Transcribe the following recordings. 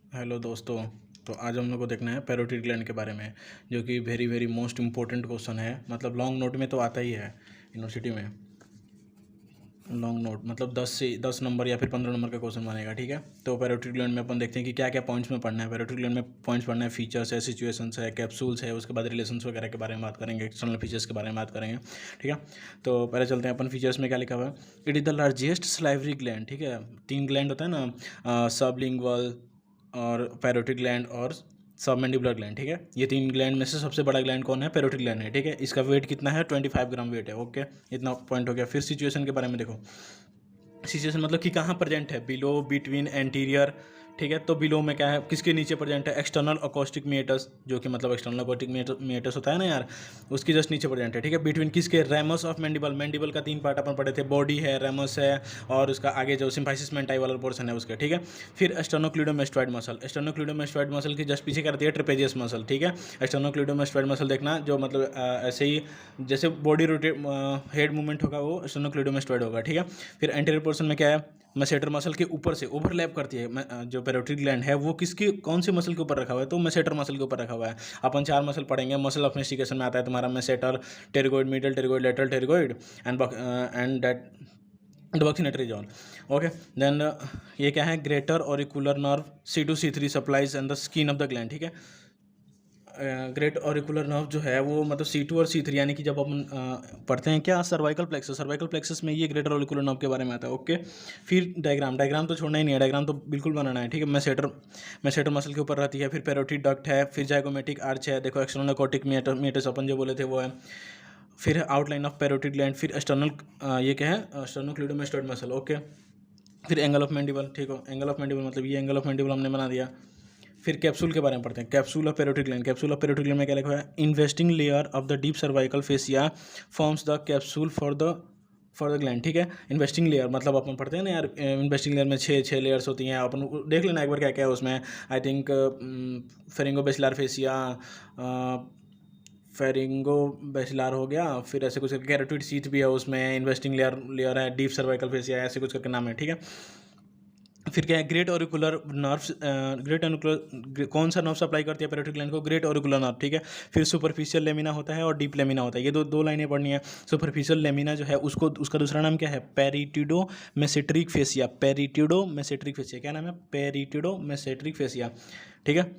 Hello दोस्तों। तो आज हम लोग को देखना है पैरोटिड ग्लैंड के बारे में, जो कि very very most important question है। मतलब लॉन्ग नोट में तो आता ही है यूनिवर्सिटी में। लॉन्ग नोट मतलब 10 नंबर या फिर 15 नंबर का क्वेश्चन बनेगा। ठीक है, तो पैरोटिड ग्लैंड में अपन देखते हैं कि क्या क्या पॉइंट्स में पढ़ना है। पैरोटिड ग्लैंड में पॉइंट्स पढ़ना है, फीचर्स है, सिचुएशंस है, कैप्सूल्स है, उसके बाद रिलेशंस वगैरह के बारे में बात करेंगे, एक्सटर्नल फीचर्स के बारे में बात करेंगे। ठीक है, तो पहले चलते हैं अपन फीचर्स में क्या लिखा हुआ है। It is the largest salivary gland. ठीक है, 3 ग्लैंड होता है ना, सबलिंगुअल और पैरोटिड ग्लैंड और सबमैंडिबुलर ग्लैंड। ठीक है, ये 3 ग्लैंड में से सबसे बड़ा ग्लैंड कौन है? पैरोटिड ग्लैंड है। ठीक है, इसका वेट कितना है? 25 ग्राम वेट है। ओके, इतना पॉइंट हो गया। फिर सिचुएशन के बारे में देखो। सिचुएशन मतलब कि कहाँ प्रेजेंट है, बिलो, बिटवीन, एंटीरियर। ठीक है, तो बिलो में क्या है, किसके नीचे प्रेजेंट है? एक्सटर्नल अकोस्टिक मीटर्स, जो कि मतलब एक्सटर्नल अकोस्टिक मीटर्स होता है ना यार, उसकी जस्ट नीचे प्रेजेंट है। ठीक है, बिटवीन किसके? Ramus of mandible. मैंडिबल का 3 पार्ट अपन पढ़े थे, बॉडी है, रेमस है और उसका आगे जो सिम्फाइसिस मेंटाई वाला पोर्शन है उसका। ठीक है, फिर स्टेनोक्लीडोमेस्टोइड मसल। स्टेनोक्लीडोमेस्टोइड मसल की जस्ट पीछे करती है ट्रेपेजियस मसल। ठीक है, स्टेनोक्लीडोमेस्टोइड मसल देखना, जो मतलब ऐसे ही जैसे बॉडी रोटेट हेड मूवमेंट होगा वो स्टेनोक्लीडोमेस्टोइड होगा। ठीक है, फिर एंटीरियर पोर्शन में क्या है? मैसेटर मसल के ऊपर से ओवरलैप करती है। जो पैरोटिड ग्लैंड है वो किसकी, कौन सी मसल के ऊपर रखा हुआ है? तो मैसेटर मसल के ऊपर रखा हुआ है। अपन 4 मसल पढ़ेंगे। मसल ऑफ मेस्टिकेशन में आता है तुम्हारा masseter, pterygoid, middle pterygoid, lateral pterygoid and that buccinator John. Okay, then ये क्या है? Greater auricular nerve, C2 C3 supplies and the skin of the gland. ठीक है, ग्रेट ऑरिकुलर नर्व जो है वो मतलब C2 और C3, यानी कि जब अपन पढ़ते हैं क्या, सर्वाइकल प्लेक्सस में ये ग्रेटर ऑरिकुलर नर्व के बारे में आता है। ओके, फिर डायग्राम तो छोड़ना ही नहीं है, डायग्राम तो बिल्कुल बनाना है। ठीक है, मैसेटर मसल के ऊपर रहती है। फिर पैरोटिड डक्ट है, फिर जाइगोमेटिक आर्च है, देखो एक्सटर्नल अकोस्टिक मीटर्स अपन जो बोले थे वो है। फिर आउटलाइन ऑफ पैरोटिड ग्लैंड, फिर एक्सटर्नल ये क्या है, स्टर्नोक्लीडोमेस्टोइड मसल। ओके, फिर एंगल ऑफ मैंडिबल। ठीक हो, एंगल ऑफ मैंडिबल मतलब ये एंगल ऑफ मैंडिबल हमने बना दिया। फिर कैप्सूल के बारे में पढ़ते हैं। Capsule of parotid gland. Capsule of parotid gland में क्या लिखा है? Investing layer of the deep cervical fascia forms the capsule for the gland. ठीक है, इन्वेस्टिंग लेयर मतलब अपन पढ़ते हैं ना यार, इन्वेस्टिंग लेयर में छः लेयर्स होती हैं। अपन देख लेना एक बार क्या क्या है उसमें। आई थिंक फेरिंगो बेसिलार फेसिया, फेरिंगो बेसिलार हो गया, फिर ऐसे कुछ कैरोटिड शीथ भी है उसमें, इन्वेस्टिंग लेयर है, डीप सर्वाइकल फेसिया, ऐसे कुछ करके नाम है। ठीक है, फिर क्या है? Great auricular nerves. Great auricular कौन सा नर्व सप्लाई करती है पैरोटिड ग्लैंड को? Great auricular nerve. ठीक है, फिर सुपरफिशियल लेमिना होता है और डीप लेमिना होता है। ये दो लाइनें पढ़नी है। सुपरफिशियल लेमिना जो है उसको, उसका दूसरा नाम क्या है? Parotido masseteric fascia. पेरिटिडो masseteric fascia, क्या नाम है? Parotido masseteric fascia. ठीक है,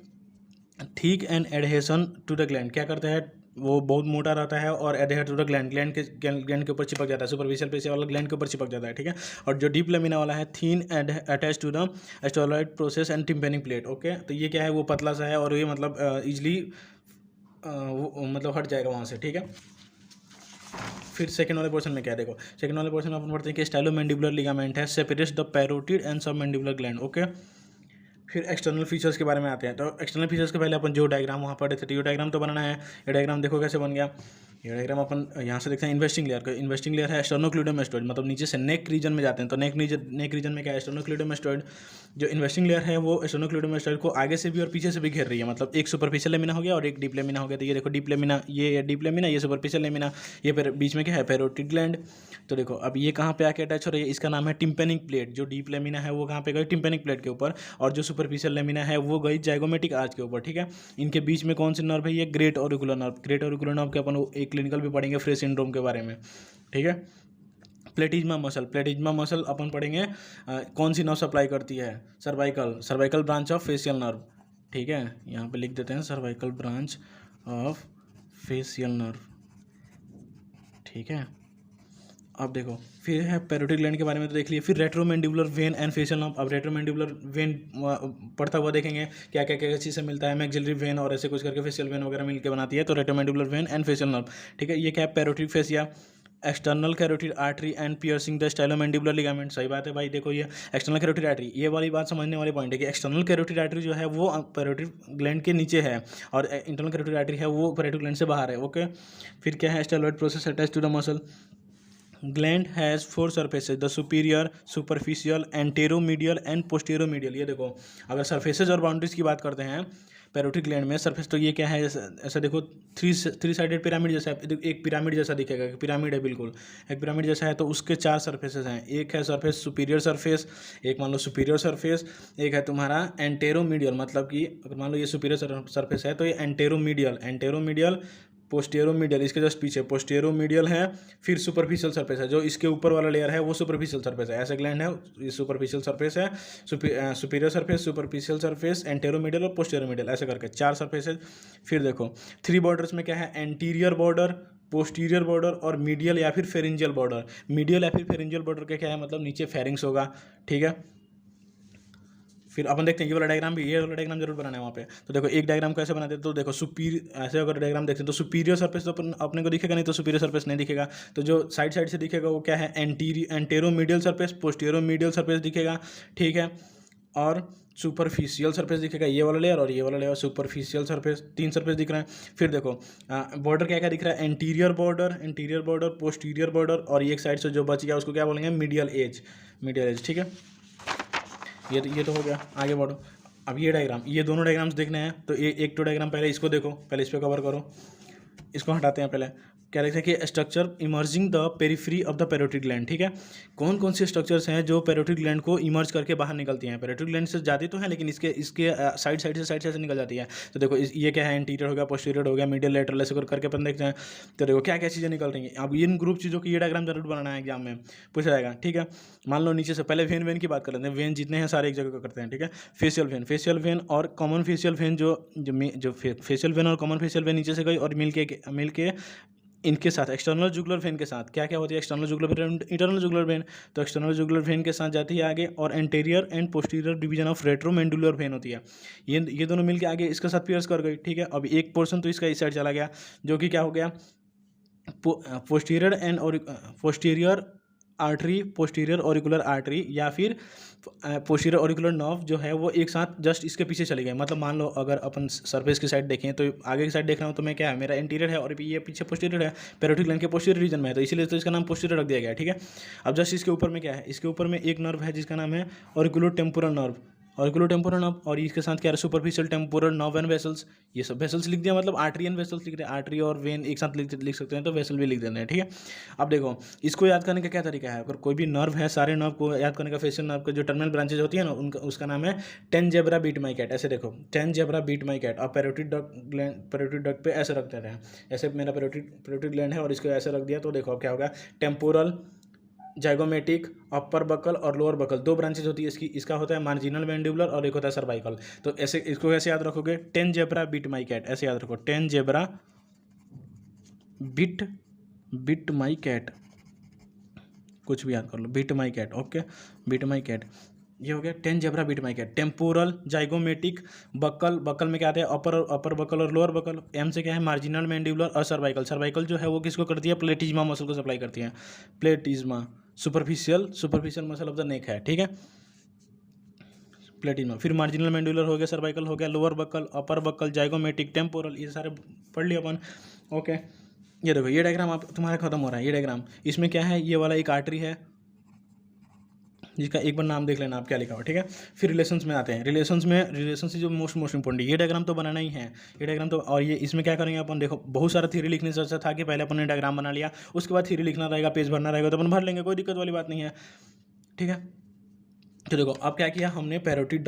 ठीक and adhesion to the gland, क्या करता है? वो बहुत मोटा रहता है और एडहेर टू द ग्लैंड के ऊपर चिपक जाता है। सुपरफिशियल फेसिया वाला ग्लैंड के ऊपर चिपक जाता है। ठीक है, और जो डीप लेमिना वाला है, thin attach to the styloid process and tympanic plate. Okay, तो ये क्या है? वो पतला सा है और ये मतलब इजली मतलब हट जाएगा वहाँ से। ठीक है, फिर सेकंड वाले पोर्शन में क्या है? देखो, सेकंड वाले पोर्शन में अपन पढ़ते हैं कि स्टाइलोमैंडिबुलर लिगामेंट है, separates the parotid and submandibular gland. Okay, फिर एक्सटर्नल फीचर्स के बारे में आते हैं। तो एक्सटर्नल फीचर्स के पहले अपन जो डायग्राम वहाँ पढ़े थे, तो ये डायग्राम तो बनाना है। ये डायग्राम देखो कैसे बन गया। ये डायग्राम अपन यहाँ से देखते हैं इन्वेस्टिंग लेयर का। इन्वेस्टिंग लेयर है स्टर्नोक्लीडोमेस्टोइड, मतलब नीचे से नेक रीजन में जाते हैं। तो नेक रीजन में क्या है? स्टर्नोक्लीडोमेस्टोइड। जो इन्वेस्टिंग लेयर है वो स्टर्नोक्लीडोमेस्टोइड को आगे से भी और पीछे से भी घेर रही है। मतलब एक सुपरफिशियल लेमिना हो गया और एक डीप लेमिना हो गया। तो ये देखो डीप लेमिना, ये डीप लेमिना, ये सुपरफिशियल लेमिना, ये बीच में क्या है? Parotid gland. तो देखो अब ये कहाँ पे आके अटैच हो रही है? इसका नाम है टिम्पेनिक प्लेट। जो डीप लेमिना है वो कहाँ पे गई? टिम्पेनिक प्लेट के ऊपर, और जो सुपरफिशियल लेमिना है वो गई जाइगोमेटिक आर्च के ऊपर। ठीक है, इनके बीच में कौन सी नर्व है? ये great auricular nerve. Great auricular nerve के अपन एक क्लिनिकल भी पढ़ेंगे, फ्रे सिंड्रोम के बारे में। ठीक है, प्लेटिज्मा मसल। प्लेटिज्मा मसल अपन पढ़ेंगे कौन सी नर्व सप्लाई करती है? Cervical branch of facial nerve. ठीक है, यहाँ पे लिख देते हैं cervical branch of facial nerve. ठीक है, अब देखो फिर है पैरोटिड ग्लैंड के बारे में तो देख लिए। फिर रेट्रोमैंडिबुलर वेन एंड फेशियल नर्व। अब रेट्रोमैंडिबुलर वेन पढ़ता हुआ देखेंगे क्या क्या क्या चीज़ से मिलता है। मैक्सिलरी वेन और ऐसे कुछ करके फेशियल वेन वगैरह मिलकर बनाती है। तो retromandibular vein and facial nerve. ठीक है, ये क्या है? Parotid fascia, external carotid artery and piercing the stylomandibular ligament. सही बात है भाई, देखो ये एक्सटर्नल कैरोटिड आर्टरी, ये वाली बात समझने वाली पॉइंट है कि एक्सटर्नल कैरोटिड आर्टरी जो है वो पैरोटिड ग्लैंड के नीचे है और इंटरनल कैरोटिड आर्टरी है वो पैरोटिड ग्लैंड से बाहर है। ओके, फिर क्या है? Styloid process attach to the muscle. Gland has 4 surfaces, the superior, superficial, anteromedial and posteromedial. ये देखो, अगर सर्फेसेज और बाउंड्रीज की बात करते हैं पैरोटिड ग्लैंड में सरफेस, तो ये क्या है, ऐसा देखो थ्री साइडेड पिरामिड जैसा है, एक पिरामिड जैसा दिखेगा, पिरामिड है बिल्कुल, एक पिरामिड जैसा है। तो उसके 4 सरफेसेस हैं, एक है सरफेस सुपीरियर सरफेस, एक मान लो सुपीरियर सरफेस, एक है तुम्हारा एंटेरोमीडियल, मतलब कि अगर मान लो ये सुपीरियर सरफेस है तो ये एंटेरोमीडियल पोस्टेरोमीडियल, इसके जस्ट पीछे पोस्टेरोमीडियल है, फिर सुपरफिशियल सरफेस है, जो इसके ऊपर वाला लेयर है वो सुपरफिशियल सरफेस है। ऐसा ग्लैंड है, ये सुपरफिशियल सरफेस है, superior surface, superficial surface, anteromedial और पोस्टेरोमीडियल, ऐसे करके 4 सरफेस है। फिर देखो 3 बॉर्डर्स में क्या है, एंटीरियर बॉर्डर, पोस्टीरियर बॉर्डर और मीडियल या फिर फेरेंजियल बॉर्डर। मीडियल या फिर फेरेंजियल बॉर्डर का क्या है, मतलब नीचे फेरिंग्स होगा, ठीक है। फिर अपन देखते हैं ये वाला डायग्राम भी, ये वाला डायग्राम जरूर बनाना है वहाँ पे। तो देखो एक डायग्राम कैसे बनाते हैं, तो देखो ऐसे अगर डायग्राम देखते हैं तो सुपीरियर सरफेस तो अपने को दिखेगा नहीं, तो सुपीरियर सरफेस नहीं दिखेगा, तो जो साइड से दिखेगा वो क्या है, एंटेरोमीडियल सरफेस, पोस्टेरोमीडियल सरफेस दिखेगा, ठीक है। और सुपरफिशियल सरफेस दिखेगा, ये वाला लेयर और ये वाला लेयर, सुपरफिशियल सरफेस, 3 सरफेस दिख रहा है। फिर देखो बॉर्डर क्या क्या दिख रहा है, एंटीरियर बॉर्डर, पोस्टीरियर बॉर्डर, और एक साइड से जो बच गया उसको क्या बोलेंगे, मीडियल एज, ठीक है। ये तो हो गया, आगे बढ़ो। अब ये डायग्राम, ये दोनों डायग्राम्स देखने हैं, तो एक तो डायग्राम पहले इसको देखो, पहले इस पर कवर करो, इसको हटाते हैं पहले। क्या लिखते हैं कि structure emerging the periphery of the parotid gland, ठीक है। कौन कौन से स्ट्रक्चर्स हैं जो पैरोटिड ग्लैंड को इमर्ज करके बाहर निकलती हैं, पैरोटिड ग्लैंड से जाती तो है लेकिन इसके साइड से निकल जाती है। तो देखो ये क्या है, एंटीरियर हो गया, पोस्टीरियर हो गया, मीडियल, लेटरल, ऐसे करके अपन देखते हैं। तो देखो क्या क्या चीज़ें निकल रही हैं। अब इन ग्रुप चीज़ों की ये डायग्राम जरूर बनाना है, एग्जाम में पूछा जाएगा, ठीक है। मान लो नीचे से पहले वेन की बात कर लेते हैं, वेन जितने हैं सारे एक जगह करते हैं, ठीक है। फेशियल वेन और कॉमन फेशियल वेन, जो फेशियल वेन और कॉमन फेशियल वेन नीचे से गई और मिल के इनके साथ एक्सटर्नल जुगुलर वेन के साथ क्या क्या होती है, external jugular vein, internal jugular vein. तो एक्सटर्नल जुगुलर वेन के साथ जाती है आगे, और anterior and posterior division of retromandibular vein होती है। ये दोनों मिलके आगे इसके साथ पियर्स कर गई, ठीक है। अब एक पोर्शन तो इसका इस साइड चला गया, जो कि क्या हो गया, posterior artery, posterior auricular artery, या फिर पोस्टीरियर ऑरिकुलर नर्व जो है वो एक साथ जस्ट इसके पीछे चले गए। मतलब मान लो अगर अपन सरफेस की साइड देखें तो आगे की साइड देख रहा हूँ तो मैं क्या है, मेरा इंटीरियर है और ये पीछे पोस्टीरियर है, पैरोटिड ग्लैंड के पोस्टीरियर रीजन में है, तो इसीलिए तो इसका नाम पोस्टीरियर रख दिया गया है, ठीक है। अब जस्ट इसके ऊपर में क्या है, इसके ऊपर में एक नर्व है जिसका नाम है ऑरिकुलो टेम्पोरल नर्व, और इसके साथ क्या है, superficial temporal nerve and vessels. ये सब वेसल्स लिख दिया, मतलब आर्टरी एंड वेसल्स लिख रहे हैं, आर्टरी और वेन एक साथ लिख सकते हैं, तो वेसल भी लिख देते हैं, ठीक है। अब देखो इसको याद करने का क्या तरीका है, अगर कोई भी नर्व है, सारे नर्व को याद करने का, फेशियल नर्व के जो टर्मिनल ब्रांचेज होती है ना, उनका उसका नाम है 10 जेब्रा बीट माई कैट। ऐसे देखो 10 जेब्रा बीट माई कैट। और पैरोटिड डक्ट पे ऐसे रख देते हैं, ऐसे मेरा पैरोटिड ग्लैंड है और इसको ऐसे रख दिया, तो देखो अब क्या होगा, टेम्पोरल, जाइगोमेटिक, अपर बकल और लोअर बकल, 2 ब्रांचेज होती है इसकी। इसका होता है मार्जिनल मैंडिबुलर और एक होता है सर्वाइकल। तो ऐसे इसको कैसे याद रखोगे, 10 जेब्रा बीट माई कैट, ऐसे याद रखो, 10 जेब्रा बिट माई कैट, कुछ भी याद कर लो, bit my cat, okay, bit my cat, ये हो गया 10 zebra beat my cat. Temporal, zygomatic, buccal में क्या आता है, अपर बकल और लोअर बकल। एम से क्या है, मार्जिनल मैंडिबुलर और सर्वाइकल जो है वो किसको करती है, प्लेटिज्मा मसल को सप्लाई करती है, प्लेटिज्मा। Superficial muscle of the neck है, ठीक है, प्लेटिज्मा। फिर मार्जिनल मैंडिबुलर हो गया, सर्वाइकल हो गया, लोअर बकल, अपर बकल, जाइगोमेटिक, टेम्पोरल, ये सारे पढ़ लिया अपन, ओके। ये देखो ये डायग्राम आप तुम्हारा खत्म हो रहा है, ये डायग्राम, इसमें क्या है, ये वाला एक आर्टरी है जिसका एक बार नाम देख लेना आप क्या लिखा हुआ, ठीक है। फिर रिलेशंस में आते हैं, रिलेशन से जो मोस्ट इंपॉर्टेंट, ये डायग्राम तो बनाना ही है, ये डायग्राम तो। और ये इसमें क्या करेंगे अपन, देखो बहुत सारा थ्योरी लिखने से अच्छा था कि पहले अपन ने डायग्राम बना लिया, उसके बाद थ्योरी लिखना रहेगा, पेज भरना रहेगा, तो अपन भर लेंगे, कोई दिक्कत वाली बात नहीं है, ठीक है। तो देखो अब क्या किया हमने, पैरोटिड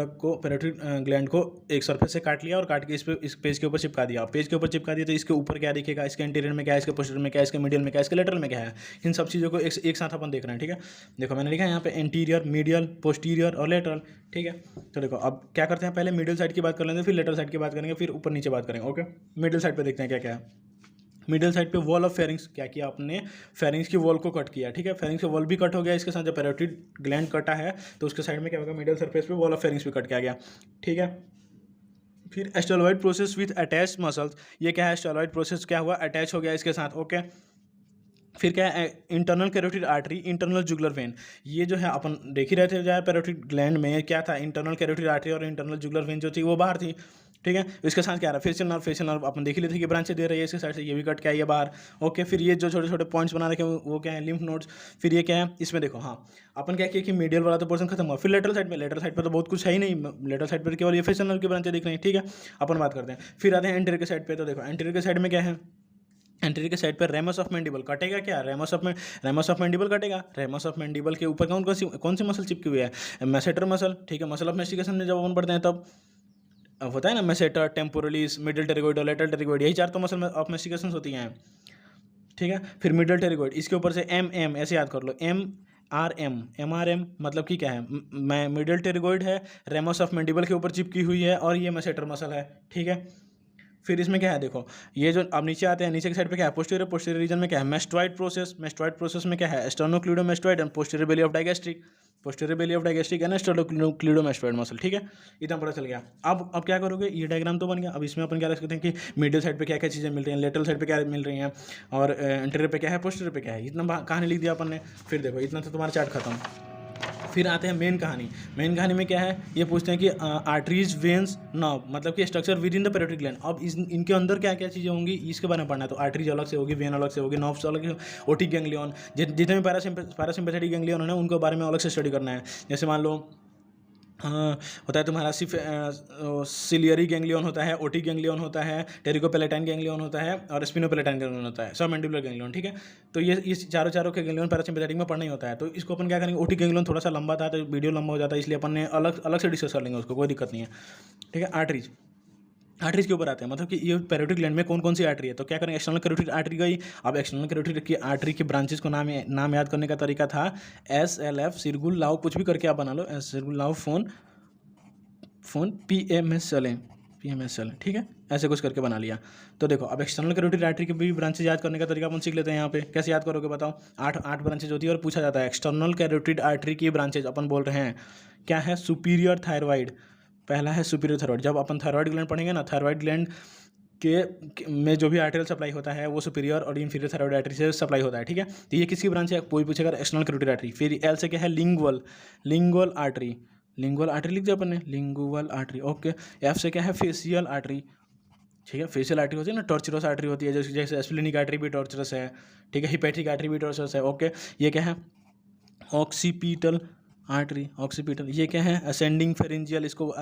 ग्लैंड को एक सरफेस से काट लिया और काट के इस पेज के ऊपर चिपका दिया। पेज के ऊपर चिपका दिया तो इसके ऊपर क्या दिखेगा, इसके एंटीरियर में क्या है, इसके पोस्टीरियर में क्या है, इसके मीडियल में क्या है, इसके लेटरल में क्या है, इन सब चीज़ों को एक साथ अपन देख रहे हैं, ठीक है। देखो मैंने लिखा है यहाँ पे एंटीरियर, मीडियल, पोस्टीरियर और लेटरल, ठीक है। तो देखो अब क्या करते हैं, पहले मिडिल साइड की बात कर लेते हैं, फिर लेटरल साइड की बात करेंगे, फिर ऊपर नीचे बात करेंगे, ओके। मिडिल साइड पर देखते हैं क्या क्या है। मिडिल साइड पे वॉल ऑफ फेरिंग्स, क्या किया आपने, फेरिंग्स की वॉल को कट किया, ठीक है। फेरिंग्स की वॉल भी कट हो गया, इसके साथ जब पैरोटिड ग्लैंड कटा है तो उसके साइड में क्या होगा, मिडिल सरफेस पे वॉल ऑफ फेरिंग्स भी कट किया गया, ठीक है। फिर steroid process with attach muscles, ये क्या है, स्टेरॉइड प्रोसेस क्या हुआ, अटैच हो गया इसके साथ, ओके। फिर क्या है, internal carotid artery, internal jugular when, ये जो है अपन देख ही रहे थे, जो है पैरोटिड ग्लैंड में क्या था, इंटरनल कैरोटिड आर्टरी और इंटरनल जुगुलर वेन जो थी वो बाहर थी, ठीक है। इसके साथ क्या आ रहा है, फेशियल नर्व अपन देख ही लेते हैं कि ब्रांचेस दे रही है इसके साइड से, ये भी कट के आई है बाहर। ओके, फिर ये जो छोटे छोटे पॉइंट्स बना रखे हैं वो क्या है, लिम्फ नोड्स। फिर ये क्या है, इसमें देखो हाँ अपन क्या किया कि मीडियल वाला तो पोर्शन खत्म हुआ, फिर लेटरल साइड पे तो बहुत कुछ है ही नहीं, लेटरल साइड पर केवल ये फेशियल नर्व की ब्रांचें दिख रही हैं, ठीक है। अपन बात करते हैं, फिर आते हैं एंटीरियर के साइड पे। तो देखो एंटीरियर के साइड में क्या है, एंटीरियर के साइड पर रेमस ऑफ मैंडिबल कटेगा क्या, रेमस ऑफ मैंडिबल कटेगा। रेमस ऑफ मैंडिबल के ऊपर कौन सी मसल चिपकी हुई है, मैसेटर मसल, ठीक है। मसल ऑफ मेस्टिकेशन में जब अपन पढ़ते हैं तब होता है ना मैसेटर, टेम्पोरलिस, मिडिल टेरिगोइड और लेटरल टेरिगोइड, यही 4 तो मसल ऑफ मेस्टिकेशन होती हैं, ठीक है। फिर मिडिल टेरिगोइड, इसके ऊपर से एम ऐसे याद कर लो, एम आर एम मतलब कि क्या है, मैं मिडिल टेरिगोइड है, रेमस ऑफ मैंडिबल के ऊपर चिपकी हुई है और ये मैसेटर मसल है, ठीक है। फिर इसमें क्या है देखो, ये जो अब नीचे आते हैं, नीचे की साइड पे क्या है, पोस्टीरियर रीजन में क्या है, मेस्टोइड प्रोसेस में क्या है, sternocleidomastoid and posterior belly of digastric and sternocleidomastoid muscle, ठीक है। इतना पता चल गया। अब क्या करोगे, ये डायग्राम तो बन गया। अब इसमें अपन क्या रख सकते हैं कि मिडिल साइड पे क्या क्या चीज़ें मिल रही हैं, लेटरल साइड पे क्या मिल रही हैं, और इंटीरियर पे क्या है, पोस्टीरियर पे क्या है, इतना कहानी लिख दिया अपन ने। फिर देखो इतना तो तुम्हारा चार्ट खत्म। फिर आते हैं मेन कहानी में क्या है, ये पूछते हैं कि आर्टरीज, वेन्स, नर्व, मतलब कि structure with in the periodic gland. अब इनके अंदर क्या क्या चीज़ें होंगी इसके बारे में पढ़ना है। तो आर्टरीज अलग से होगी, वेन अलग से होगी, नर्व्स अलग से, ओटिक गैंग्लियन, जितने भी पैरासिम्पैथेटिक गैंग्लियन है उनके बारे में अलग से स्टडी करना है। जैसे मान लो होता है तुम्हारा सिलियरी गैंग्लियन होता है, ओटिक गैंग्लियन होता है, टेरिकोपेलेटाइन गैंग्लियन होता है और स्पिनोपेलेटाइन गैंग्लियन होता है, सबमैंडिबुलर गैंग्लियन, ठीक है। तो ये चारों के गैंग्लियन पैरासिम्पैथेटिक में पढ़ना ही होता है। तो इसको अपन क्या करेंगे, ओटिक गैंग्लियन थोड़ा सा लंबा था तो वीडियो लंबा हो जाता है, इसलिए अपन ने अलग से डिस्कस कर लेंगे उसको, कोई दिक्कत नहीं है, ठीक है। आर्टरीज के ऊपर आते हैं, मतलब कि ये पैरोटिड ग्लैंड में कौन कौन सी आर्टरी है। तो क्या करेंगे, एक्सटर्नल कैरोटिड आर्टरी गई। अब एक्सटर्नल कैरोटिड की आर्टरी के ब्रांचेस को नाम याद करने का तरीका था SLF, सिरगुल लाव, कुछ भी करके आप बना लो, सिरगुल लाव फोन PMS चलें, ठीक है, ऐसे कुछ करके बना लिया। तो देखो अब एक्सटर्नल कैरोटिड आर्टरी के भी ब्रांचेज याद करने का तरीका अपन सीख लेते हैं। यहाँ पे कैसे याद करोगे बताओ, 8 ब्रांचेज होती है और पूछा जाता है एक्सटर्नल कैरोटिड आर्टरी की ब्रांचेज। अपन बोल रहे हैं क्या है, सुपीरियर थायरॉइड, पहला है सुपीरियर थायरॉइड। जब अपन थायरॉइड ग्लैंड पढ़ेंगे ना, थायरॉइड ग्लैंड के में जो भी आर्टेरियल सप्लाई होता है वो सुपीरियर और इंफीरियर थायरॉइड आर्टरी से सप्लाई होता है, ठीक है। तो ये किसकी ब्रांच है, कोई पूछेगा एक्सटर्नल कैरोटिड आर्टरी। फिर एल से क्या है, लिंगुअल आर्टरी लिख दिया अपन ने, लिंगुअल आर्टरी, ओके। एफ से क्या है, फेशियल आर्टरी, ठीक है। फेशियल आर्टरी होती है ना, टॉर्चरस आर्टरी होती है, जैसे स्प्लेनिक आर्टरी भी टॉर्चरस है, ठीक है। हिपैटिक आर्टरी भी टॉर्चरस है, ओके। ये क्या है, ऑक्सीपिटल आर्टरी, ये क्या है, असेंडिंग फेरेंजियल, इसको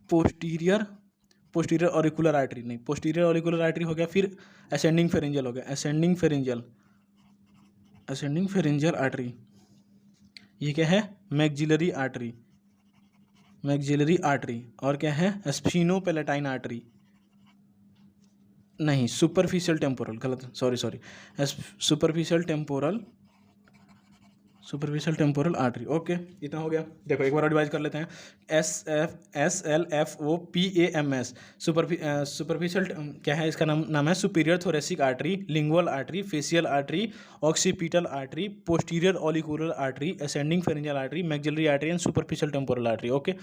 पोस्टीरियर ऑरिकुलर आर्टरी, नहीं, पोस्टीरियर ऑरिकुलर आर्टरी हो गया। फिर असेंडिंग फेरेंजियल हो गया, असेंडिंग फेरेंजियल आर्टरी। ये क्या है, मैक्सिलरी आर्टरी। और क्या है, स्फीनोपेलेटाइन आर्टरी, नहीं, सुपरफिशियल टेम्पोरल, गलत, sorry, superficial temporal artery, okay. इतना हो गया। देखो एक बार और डिवाइड कर लेते हैं, SLFOPAMS, सुपरफिशियल क्या है, इसका नाम है superior thoracic artery, lingual artery, facial artery, occipital artery, posterior auricular artery, ascending pharyngeal artery, maxillary artery and superficial temporal artery, okay.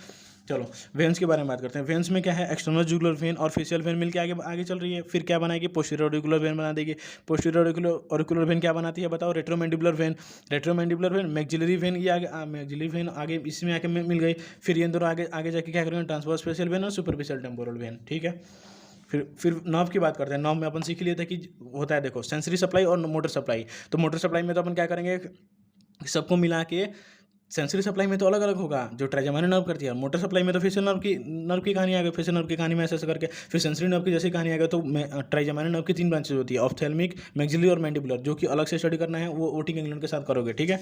चलो वेन्स के बारे में बात करते हैं। वेन्स में क्या है, एक्सटर्नल जुगुलर वेन और फेशियल वेन मिलकर आगे चल रही है। फिर क्या बनाएगी, पोस्टीरियर ऑरिकुलर वेन बना देगी। पोस्टीरियर ऑरिकुलर वेन क्या बनाती है बताओ, रेट्रोमैंडिबुलर वेन, मैक्सिलरी वेन, ये मैक्सिलरी वेन आगे इसमें आके मिल गई। फिर ये दोनों आगे जाके क्या करेंगे, ट्रांसवर्स फेशियल वेन और सुपरफिशियल टेम्पोरल वेन, ठीक है। फिर नर्व की बात करते हैं। नर्व में अपन सीख लिए थे कि होता है देखो सेंसरी सप्लाई और मोटर सप्लाई। तो मोटर सप्लाई में तो अपन क्या करेंगे, सबको मिला के, सेंसरी सप्लाई में तो अलग अलग होगा जो ट्राइजेमिनल नर्व करती है, मोटर सप्लाई में तो फेशियल नर्व की कहानी आ गई। फेशियल नर्व की कहानी में ऐसे करके फिर सेंसरी नर्व की जैसी कहानी आ गई। तो ट्राइजेमिनल नर्व की 3 ब्रांचेज होती है, ऑफ्थेल्मिक, मैक्सिलरी और मैंडिबुलर, जो कि अलग से स्टडी करना है वो ओटिक गैंग्लियन के साथ करोगे, ठीक है।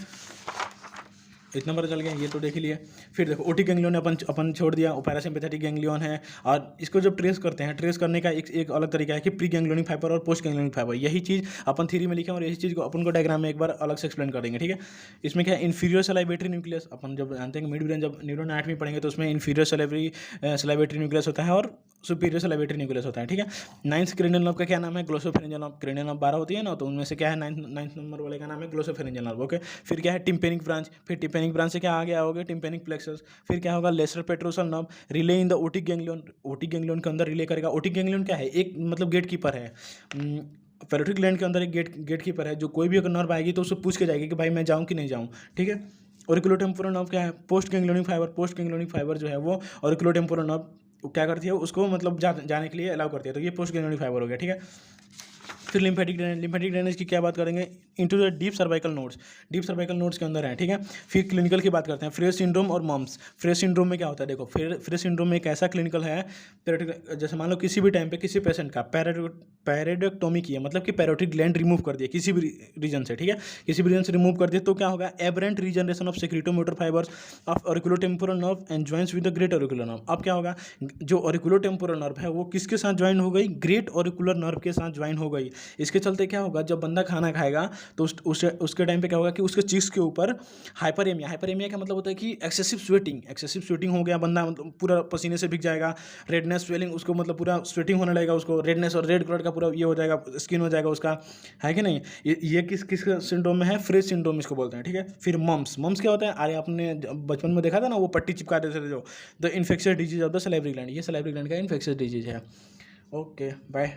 इतना पता चल गया, ये तो देख लिए। फिर देखो ओटिक गैंग्लियन अपन छोड़ दिया, पैरासिम्पैथेटिक गैंग्लियन है। और इसको जब ट्रेस करते हैं, ट्रेस करने का एक अलग तरीका है कि प्री गैंग्लियोनिक फाइबर और पोस्ट गैंग्लियोनिक फाइबर। यही चीज़ अपन थ्योरी में लिखे और यही चीज़ को अपन को डायग्राम में एक बार अलग से एक्सप्लेन कर देंगे, ठीक है। इसमें क्या है, इन्फीरियर सलाइवेटरी न्यूक्लियस, अपन जब जानते हैं मिड ब्रेन जब न्यूरॉन एनाटॉमी पढ़ेंगे तो उसमें इन्फीरियर सलाइवेटरी न्यूक्लियस होता है और सुपीरियर सलाइवेटरी न्यूक्लियस होता है, ठीक है। 9th क्रेनियल नर्व का क्या नाम है, ग्लोसोफेरेंजियल नर्व। क्रेनियल नर्व 12 होती है ना, तो उनमें से क्या है, 9th नंबर वाले का नाम है ग्लोसोफेरेंजियल नर्व, ओके। फिर क्या है, टिम्पेनिक ब्रांच। फिर टिम्पेनिक ब्रांच से क्या आ गया होगा, टिम्पेनिक प्लेक्सस। फिर क्या होगा, lesser petrosal nerve, relay in the otic ganglion. Otic ganglion के अंदर रिले करेगा। ओटिक गैंग्लियन क्या है, एक मतलब गेट कीपर है। पैरोटिक ग्लैंड के अंदर एक गेट कीपर है, जो कोई भी अगर नर्व आएगी तो उससे पूछ के जाएगी कि भाई मैं जाऊँ कि नहीं जाऊँ, ठीक है। ऑरिकुलोटेम्पोरल नर्व क्या है, पोस्ट गैंग्लियोनिक फाइबर जो है वो ऑरिकुलोटेम्पोरल नर्व क्या करती है, उसको मतलब जाने के लिए अलाउ करती है। तो ये पोस्ट ग्रेनुलर फाइबर हो गया, ठीक है। फिर लिम्फेटिक ड्रेनेज की क्या बात करेंगे, into the deep cervical nodes, deep cervical nodes के अंदर है, ठीक है। फिर क्लिनिकल की बात करते हैं, फ्रेश सिंड्रोम और मम्स। फ्रेश सिंड्रोम में क्या होता है, देखो फ्रेश सिंड्रोम में एक ऐसा क्लिनिकल है, जैसे मान लो किसी भी टाइम पे किसी पेशेंट का पैरेडोक्टोमी की है, मतलब कि पैरोटिक ग्लैंड रिमूव कर दिया किसी भी रीजन से, ठीक है, किसी भी रीजन से रिमूव कर दिया, तो क्या होगा, aberrant regeneration of secretomotor fibres of auriculotemporal nerve and joints with the great auricular nerve. अब क्या होगा, जो ऑरिकुलोटेम्पोरल नर्व है वो किसके साथ ज्वाइन हो गई, ग्रेट ऑरिकुलर नर्व के साथ ज्वाइन हो गई। इसके चलते क्या होगा, जब बंदा खाना खाएगा तो उसके टाइम पे क्या होगा कि उसके चीक्स के ऊपर हाइपरेमिया का मतलब होता है कि एक्सेसिव स्वेटिंग हो गया, बंदा मतलब पूरा पसीने से भीग जाएगा, रेडनेस स्वेलिंग, उसको मतलब पूरा स्वेटिंग होने लगेगा, उसको रेडनेस और रेड कलर का पूरा ये हो जाएगा, स्किन हो जाएगा उसका, है कि नहीं। ये किस सिंड्रोम में है, फ्रेश सिंड्रोम इसको बोलते हैं, ठीक है। फिर मम्स क्या होता है, अरे आपने बचपन में देखा था ना, वो पट्टी चिपका देते थे जो, the infectious disease of the salivary gland, ये सलाइवरी ग्लैंड का इन्फेक्शियस डिजीज है। Okay bye.